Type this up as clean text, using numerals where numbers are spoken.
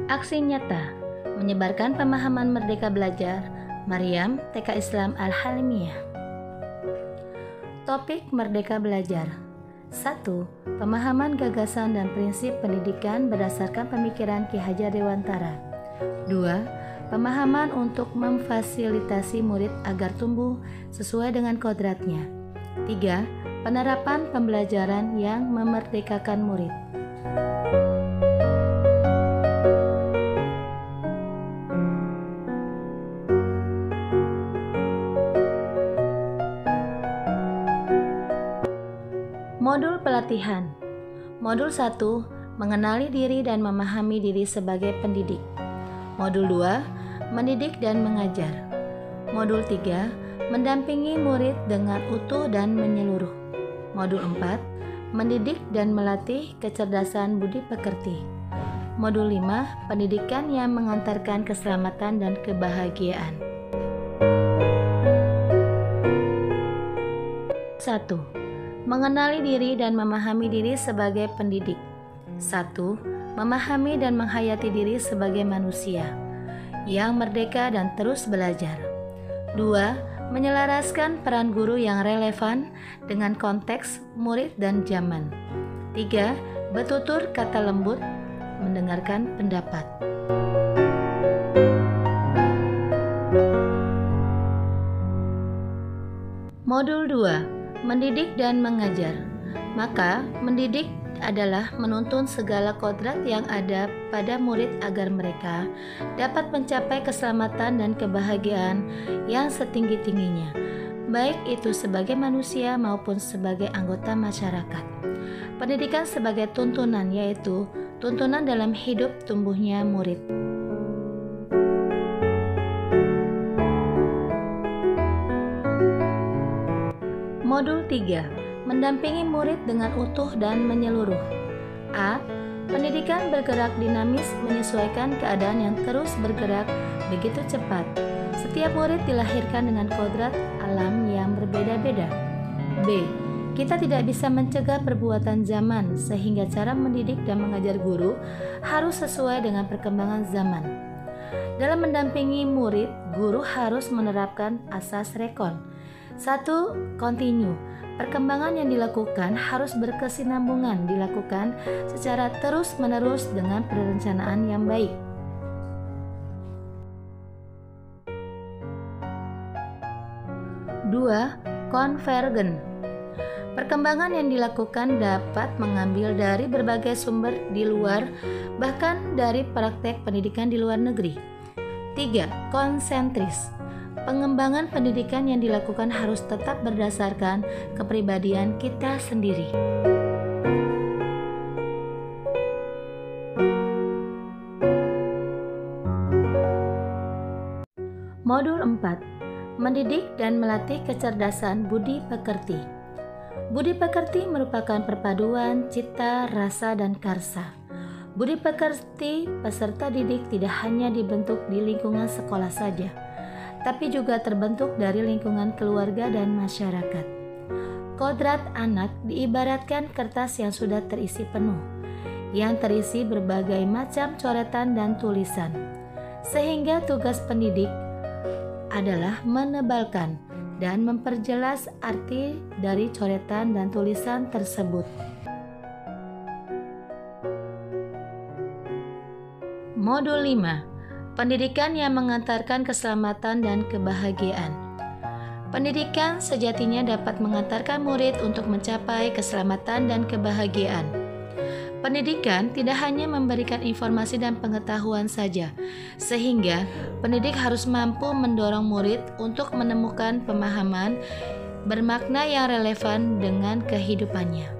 Aksi nyata menyebarkan pemahaman Merdeka Belajar, Maryam TK Islam Al-Halimiyah. Topik Merdeka Belajar. 1. Pemahaman gagasan dan prinsip pendidikan berdasarkan pemikiran Ki Hajar Dewantara. 2. Pemahaman untuk memfasilitasi murid agar tumbuh sesuai dengan kodratnya. 3. Penerapan pembelajaran yang memerdekakan murid. Modul pelatihan. Modul 1, mengenali diri dan memahami diri sebagai pendidik. Modul 2, mendidik dan mengajar. Modul 3, mendampingi murid dengan utuh dan menyeluruh. Modul 4, mendidik dan melatih kecerdasan budi pekerti. Modul 5, pendidikan yang mengantarkan keselamatan dan kebahagiaan. 1. Mengenali diri dan memahami diri sebagai pendidik. 1. Memahami dan menghayati diri sebagai manusia yang merdeka dan terus belajar. 2. Menyelaraskan peran guru yang relevan dengan konteks murid dan zaman. 3. Bertutur kata lembut, mendengarkan pendapat. Modul 2, mendidik dan mengajar. Maka, mendidik adalah menuntun segala kodrat yang ada pada murid agar mereka dapat mencapai keselamatan dan kebahagiaan yang setinggi-tingginya, baik itu sebagai manusia maupun sebagai anggota masyarakat. Pendidikan sebagai tuntunan, yaitu tuntunan dalam hidup tumbuhnya murid. Modul 3, mendampingi murid dengan utuh dan menyeluruh. A. Pendidikan bergerak dinamis menyesuaikan keadaan yang terus bergerak begitu cepat. Setiap murid dilahirkan dengan kodrat alam yang berbeda-beda. B. Kita tidak bisa mencegah perbuatan zaman, sehingga cara mendidik dan mengajar guru harus sesuai dengan perkembangan zaman. Dalam mendampingi murid, guru harus menerapkan asas rekon. 1. Kontinu. Perkembangan yang dilakukan harus berkesinambungan, dilakukan secara terus-menerus dengan perencanaan yang baik. 2. Konvergen. Perkembangan yang dilakukan dapat mengambil dari berbagai sumber di luar, bahkan dari praktek pendidikan di luar negeri. 3. Konsentris. Pengembangan pendidikan yang dilakukan harus tetap berdasarkan kepribadian kita sendiri. Modul 4, mendidik dan melatih kecerdasan budi pekerti. Budi pekerti merupakan perpaduan cita, rasa, dan karsa. Budi pekerti peserta didik tidak hanya dibentuk di lingkungan sekolah saja, tapi juga terbentuk dari lingkungan keluarga dan masyarakat. Kodrat anak diibaratkan kertas yang sudah terisi penuh, yang terisi berbagai macam coretan dan tulisan, sehingga tugas pendidik adalah menebalkan dan memperjelas arti dari coretan dan tulisan tersebut. Modul 5, pendidikan yang mengantarkan keselamatan dan kebahagiaan. Pendidikan sejatinya dapat mengantarkan murid untuk mencapai keselamatan dan kebahagiaan. Pendidikan tidak hanya memberikan informasi dan pengetahuan saja, sehingga pendidik harus mampu mendorong murid untuk menemukan pemahaman bermakna yang relevan dengan kehidupannya.